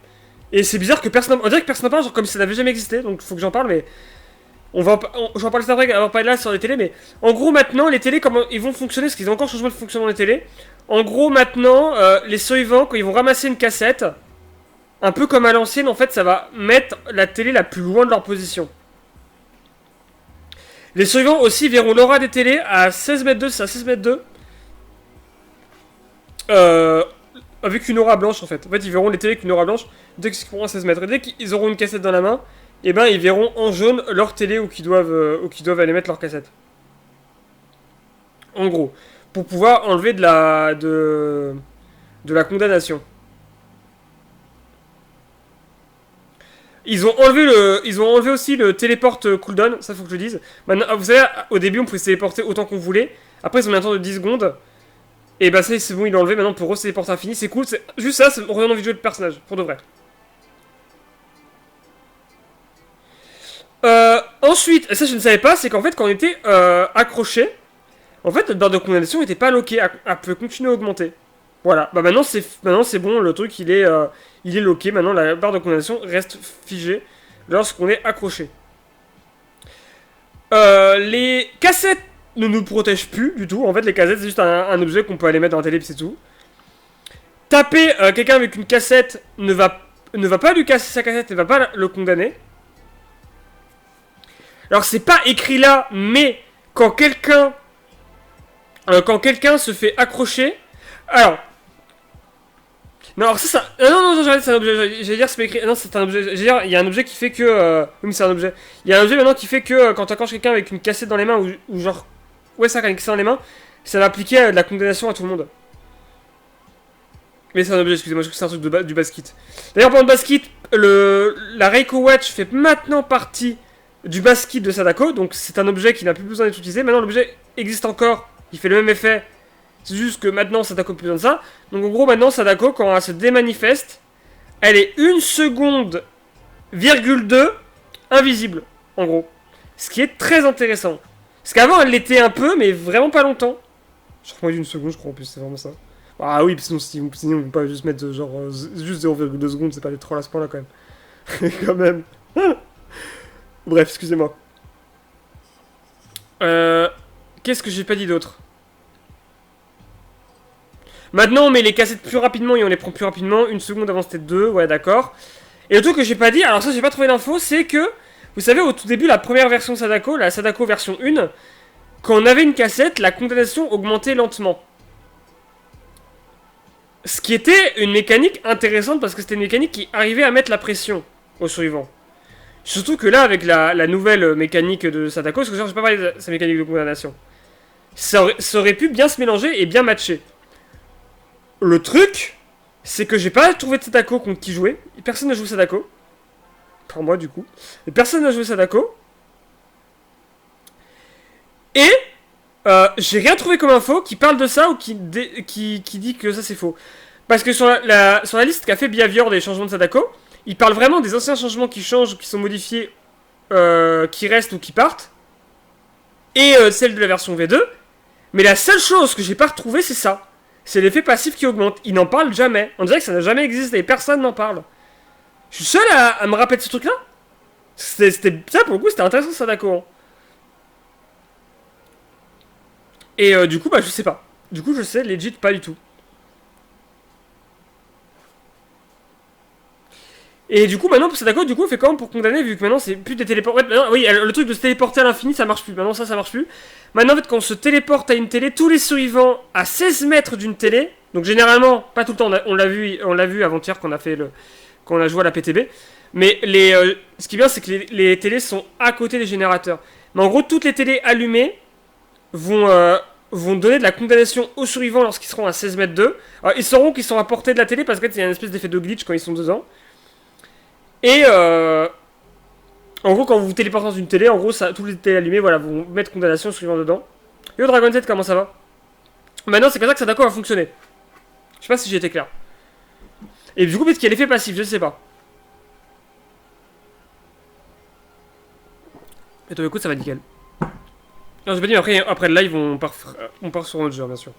Et c'est bizarre que personne. On dirait que personne n'en parle, genre comme si ça n'avait jamais existé. Donc, il faut que j'en parle, mais. J'en parle juste après, avant de parler là sur les télés. Mais en gros, maintenant, les télés, comment ils vont fonctionner? Parce qu'ils ont encore changé de fonctionnement les télés. En gros, maintenant, les survivants, quand ils vont ramasser une cassette, un peu comme à l'ancienne, en fait, ça va mettre la télé la plus loin de leur position. Les survivants aussi verront l'aura des télés à 16 mètres 2, c'est à 16 mètres 2. Avec une aura blanche en fait. En fait, ils verront les télés avec une aura blanche dès qu'ils seront à 16 mètres. Et dès qu'ils auront une cassette dans la main, et ben ils verront en jaune leur télé où qu'ils doivent aller mettre leur cassette. En gros. Pour pouvoir enlever de la condamnation. Ils ont enlevé aussi le téléport cooldown, ça faut que je le dise. Maintenant, vous savez, au début on pouvait se téléporter autant qu'on voulait. Après ils ont mis un temps de 10 secondes. Et bah ça c'est bon, il l'a enlevé maintenant pour se téléporter infini, c'est cool. C'est juste ça, ça me redonne envie de jouer le personnage, pour de vrai. Ensuite, et ça je ne savais pas, c'est qu'en fait quand on était accroché, en fait notre barre de condamnation n'était pas loquée, elle peut continuer à augmenter. Voilà, bah maintenant c'est bon, le truc il est loqué, maintenant la barre de condamnation reste figée lorsqu'on est accroché. Les cassettes ne nous protègent plus du tout, en fait les cassettes c'est juste un objet qu'on peut aller mettre dans la télé c'est tout. Taper quelqu'un avec une cassette ne va pas lui casser sa cassette, ne va pas le condamner. Alors c'est pas écrit là, mais quand quelqu'un se fait accrocher, alors Non, alors ça... non, non, c'est un objet. J'allais dire, c'est pas écrit... Non, c'est un objet. J'allais dire, il y a un objet qui fait que... Oui, mais c'est un objet. Il y a un objet maintenant qui fait que quand tu accroches quelqu'un avec une cassette dans les mains, ou genre... Ouais, ça, quand il y a une cassette dans les mains, ça va appliquer de la condamnation à tout le monde. Mais c'est un objet, excusez-moi, je crois que c'est un truc du basket. D'ailleurs, pendant le basket, la Reiko Watch fait maintenant partie du basket de Sadako, donc c'est un objet qui n'a plus besoin d'être utilisé. Maintenant, l'objet existe encore, il fait le même effet. C'est juste que maintenant, Sadako n'a plus besoin de ça. Donc en gros, maintenant, Sadako, quand elle se démanifeste, elle est 1 seconde,2 invisible, en gros. Ce qui est très intéressant. Parce qu'avant, elle l'était un peu, mais vraiment pas longtemps. Je crois d'une seconde, je crois en plus, c'est vraiment ça. Ah oui, sinon on peut pas juste mettre genre juste 0,2 secondes, c'est pas des trolls à ce point là quand même. Quand même. Bref, excusez-moi. Qu'est-ce que j'ai pas dit d'autre? Maintenant on met les cassettes plus rapidement et on les prend plus rapidement. 1 seconde avant c'était 2, ouais d'accord. Et le truc que j'ai pas dit, alors ça j'ai pas trouvé l'info, c'est que, vous savez au tout début la première version Sadako, la Sadako version 1, quand on avait une cassette, la condamnation augmentait lentement. Ce qui était une mécanique intéressante parce que c'était une mécanique qui arrivait à mettre la pression au survivant. Surtout que là, avec la nouvelle mécanique de Sadako, parce que je n'ai pas parlé de sa mécanique de condamnation, ça aurait pu bien se mélanger et bien matcher. Le truc, c'est que j'ai pas trouvé de Sadako contre qui jouer. Personne n'a joué Sadako. Par moi, du coup. Et personne n'a joué Sadako. Et j'ai rien trouvé comme info qui parle de ça ou qui dit que ça c'est faux. Parce que sur la liste qu'a fait Behavior des changements de Sadako, il parle vraiment des anciens changements qui changent, qui sont modifiés, qui restent ou qui partent. Et celle de la version V2. Mais la seule chose que j'ai pas retrouvée, c'est ça. C'est l'effet passif qui augmente. Il n'en parle jamais. On dirait que ça n'a jamais existé. Personne n'en parle. Je suis seul à me rappeler de ce truc-là. C'était ça pour le coup, c'était intéressant Sadako. Hein. Et du coup, bah je sais pas. Du coup, je sais legit pas du tout. Et du coup, maintenant, pour Sadako, du coup, on fait comment pour condamner, vu que maintenant, c'est plus des téléports. Oui, le truc de se téléporter à l'infini, ça marche plus. Maintenant, ça marche plus. Maintenant, en fait, quand on se téléporte à une télé, tous les survivants à 16 mètres d'une télé, donc généralement, pas tout le temps, on l'a vu avant-hier quand on a joué à la PTB. Mais ce qui est bien, c'est que les télés sont à côté des générateurs. Mais en gros, toutes les télés allumées vont donner de la condamnation aux survivants lorsqu'ils seront à 16 mètres d'eux. Alors, ils sauront qu'ils sont à portée de la télé parce qu'il y a une espèce d'effet de glitch quand ils sont dedans. Et en gros, quand vous vous téléportez dans une télé, en gros, toutes les télés allumées, voilà, vont mettre condamnation aux survivants dedans. Yo Dragon 7, comment ça va? Maintenant, c'est comme ça que Sadako va fonctionner. Je sais pas si j'ai été clair. Et du coup, peut-être qu'il y a l'effet passif, je sais pas. Et toi, écoute, ça va nickel. Non, j'ai pas dit, mais après le live, on part sur un autre jeu, bien sûr.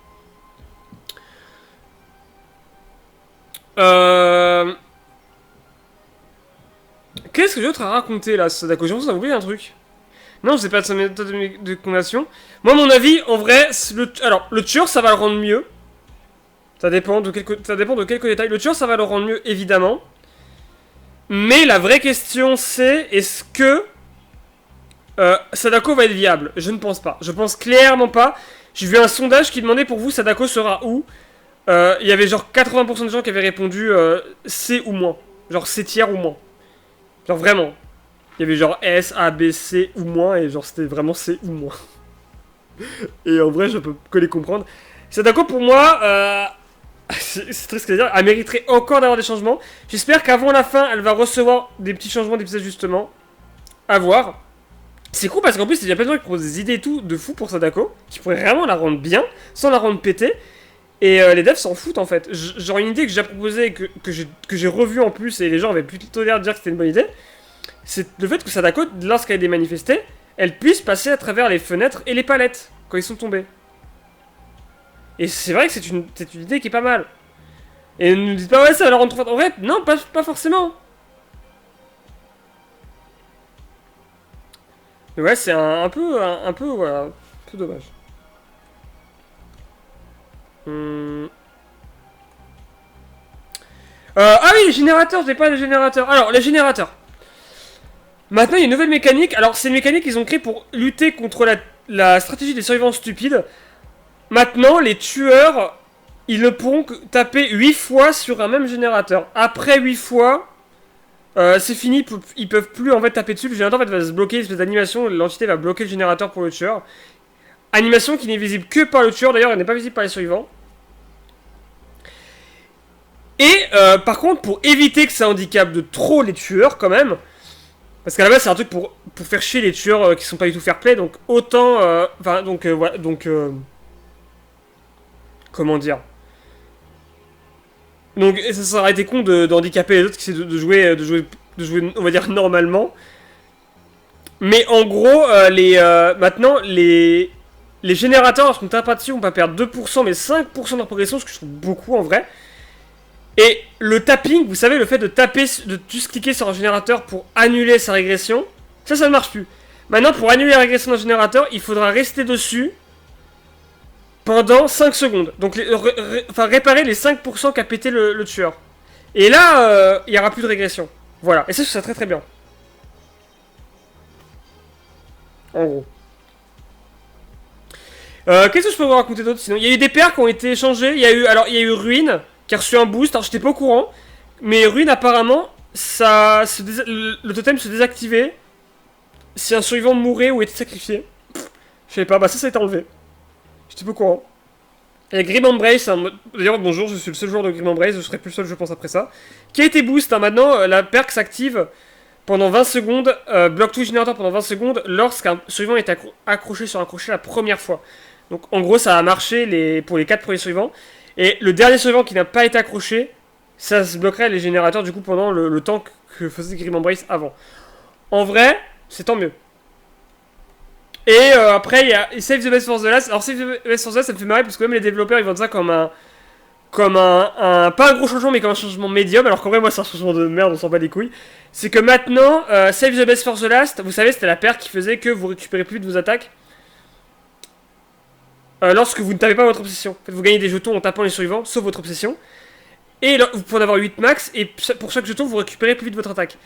Qu'est-ce que j'ai d'autre à raconter là, Sadako? J'ai l'impression d'avoir oublié un truc. Non, je sais pas de sa méthode de condamnation. Moi, à mon avis, en vrai, le tueur, ça va le rendre mieux. Ça dépend de quelques détails. Le tueur, ça va le rendre mieux, évidemment. Mais la vraie question, c'est est-ce que Sadako va être viable? Je ne pense pas. Je pense clairement pas. J'ai vu un sondage qui demandait pour vous Sadako sera où. Il y avait genre 80% de gens qui avaient répondu C ou moins. Genre C tiers ou moins. Genre vraiment. Il y avait genre S, A, B, C ou moins. Et genre c'était vraiment C ou moins. Et en vrai je peux que les comprendre. Sadako pour moi... c'est triste à dire. Elle mériterait encore d'avoir des changements. J'espère qu'avant la fin elle va recevoir des petits changements, des petits ajustements. À voir. C'est cool parce qu'en plus il y a plein de gens qui proposent des idées et tout de fou pour Sadako. Qui pourraient vraiment la rendre bien. Sans la rendre pétée. Et les devs s'en foutent en fait. Genre une idée que j'ai proposée et que j'ai revue en plus et les gens avaient plutôt l'air de dire que c'était une bonne idée. C'est le fait que Sadako, lorsqu'elle est démanifestée, elle puisse passer à travers les fenêtres et les palettes quand ils sont tombés. Et c'est vrai que c'est une idée qui est pas mal. Et ne nous dites pas ouais ça va la rendre trop forte. En fait, non, pas forcément. Mais ouais, c'est un peu dommage. Ah oui, les générateurs, je n'ai pas les générateurs. Alors, les générateurs. Maintenant, il y a une nouvelle mécanique. Alors, c'est une mécanique qu'ils ont créée pour lutter contre la stratégie des survivants stupides. Maintenant, les tueurs ils ne pourront que taper 8 fois sur un même générateur. Après 8 fois, c'est fini, ils peuvent plus en fait taper dessus. Le générateur en fait, va se bloquer, une espèce d'animation, l'entité va bloquer le générateur pour le tueur. Animation qui n'est visible que par le tueur, d'ailleurs elle n'est pas visible par les survivants. Et par contre, pour éviter que ça handicape de trop les tueurs quand même, parce qu'à la base c'est un truc pour faire chier les tueurs qui sont pas du tout fair play, donc autant... Enfin, voilà, donc... comment dire, donc ça aurait été con d'handicaper les autres qui essaient de jouer, on va dire, normalement. Mais en gros, maintenant, les générateurs, lorsqu'on tape pas dessus, on va perdre 2%, mais 5% de leur progression, ce que je trouve beaucoup en vrai. Et le tapping, vous savez, le fait de taper, de juste cliquer sur un générateur pour annuler sa régression, ça ne marche plus. Maintenant, pour annuler la régression d'un générateur, il faudra rester dessus pendant 5 secondes. Donc, réparer les 5% qu'a pété le tueur. Et là, il n'y aura plus de régression. Voilà. Et ça, je trouve ça très très bien. En gros. Qu'est-ce que je peux vous raconter d'autre sinon? Il y a eu des paires qui ont été échangées. Il y a eu Ruine qui a reçu un boost. Alors, j'étais pas au courant. Mais Ruine, apparemment, le totem se désactivait si un survivant mourait ou était sacrifié. Je sais pas, bah ça a été enlevé. J'étais pas au courant. Et Grim Embrace, d'ailleurs bonjour, je suis le seul joueur de Grim Embrace, je serai plus seul je pense après ça. Qui a été boost, maintenant la perk s'active pendant 20 secondes, bloque tout générateur pendant 20 secondes lorsqu'un survivant est accroché sur un crochet la première fois. Donc en gros ça a marché pour les 4 premiers survivants. Et le dernier survivant qui n'a pas été accroché, ça se bloquerait les générateurs du coup pendant le temps que faisait Grim Embrace avant. En vrai, c'est tant mieux. Et après, il y a Save the Best for the Last. Alors, Save the Best for the Last, ça me fait marrer parce que même les développeurs ils vendent ça comme un. Pas un gros changement, mais comme un changement médium. Alors qu'en vrai, moi, c'est un changement de merde, on s'en bat les couilles. C'est que maintenant, Save the Best for the Last, vous savez, c'était la paire qui faisait que vous récupérez plus de vos attaques lorsque vous ne tapez pas votre obsession. En fait, vous gagnez des jetons en tapant les survivants, sauf votre obsession. Et vous pouvez en avoir 8 max, et pour chaque jeton, vous récupérez plus vite votre attaque.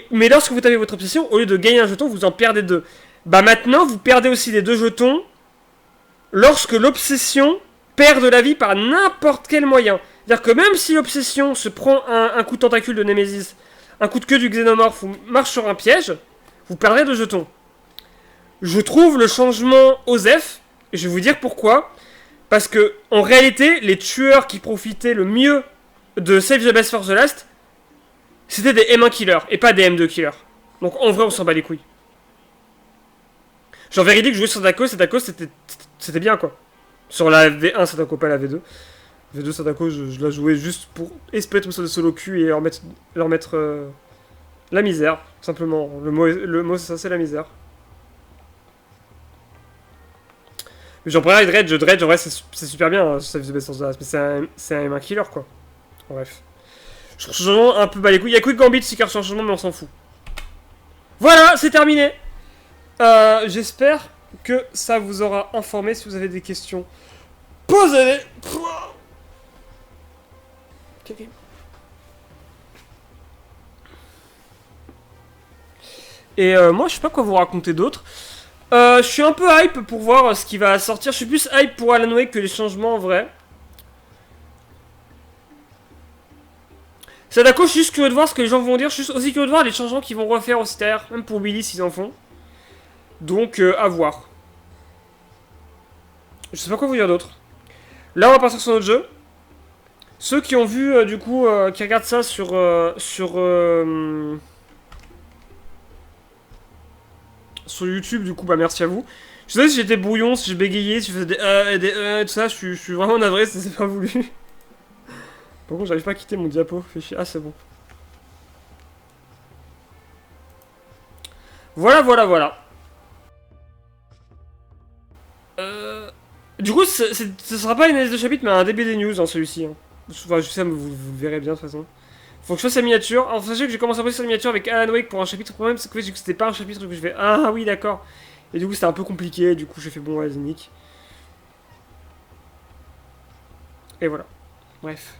Mais lorsque vous tapez votre obsession, au lieu de gagner un jeton, vous en perdez 2. Bah maintenant, vous perdez aussi les 2 jetons lorsque l'obsession perd de la vie par n'importe quel moyen. C'est-à-dire que même si l'obsession se prend un coup de tentacule de Nemesis, un coup de queue du xénomorphe ou marche sur un piège, vous perdrez 2 jetons. Je trouve le changement OSEF, et je vais vous dire pourquoi. Parce que, en réalité, les tueurs qui profitaient le mieux de Save the Best for the Last, c'était des M1 killers et pas des M2 killers. Donc en vrai, on s'en bat les couilles. Genre véridique, jouer sur Sadako c'était bien quoi. Sur la V1 Sadako, pas la V2. V2 Sadako, je la jouais juste pour espérer tomber sur des solo cul et leur mettre la misère, simplement. Le mot c'est ça, c'est la misère. Mais j'en prendrais Dredge, en vrai c'est super bien, hein, Save the Best of the Last, mais c'est un M1 killer quoi. Bref. Je trouve changement un peu bas les couilles. Il y a Quick Gambit qui carte un changement, mais on s'en fout. Voilà, c'est terminé. J'espère que ça vous aura informé. Si vous avez des questions, posez-les. Okay. Et moi, je sais pas quoi vous raconter d'autre. Je suis un peu hype pour voir ce qui va sortir. Je suis plus hype pour Alan Wake que les changements en vrai. Sadako, je suis juste curieux de voir ce que les gens vont dire. Je suis aussi curieux de voir les changements qu'ils vont refaire aussi derrière. Même pour Billy s'ils en font. Donc, à voir. Je sais pas quoi vous dire d'autre. Là, on va partir sur notre jeu. Ceux qui ont vu, du coup, qui regardent ça sur YouTube, du coup, bah merci à vous. Je sais si j'étais brouillon, si je bégayais, si je faisais des tout ça, je suis vraiment navré, c'est pas voulu. Par contre, j'arrive pas à quitter mon diapo, fait chier. Ah, c'est bon. Voilà. Du coup, ce sera pas une analyse de chapitre, mais un début des news, hein, celui-ci. Hein. Enfin, je sais, vous le verrez bien, de toute façon. Faut que je fasse la miniature. Alors, sachez que j'ai commencé à poser sa miniature avec Alan Wake pour un chapitre. Le problème, c'est que c'était pas un chapitre que je vais. Ah oui, d'accord. Et du coup, c'était un peu compliqué. Du coup, j'ai fait bon, vas-y, nique. Et voilà. Bref.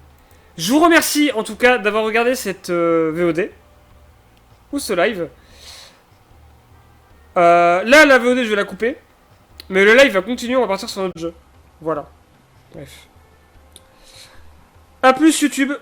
Je vous remercie, en tout cas, d'avoir regardé cette VOD. Ou ce live. Là, la VOD, je vais la couper. Mais le live va continuer, on va partir sur notre jeu. Voilà. Bref. A plus YouTube.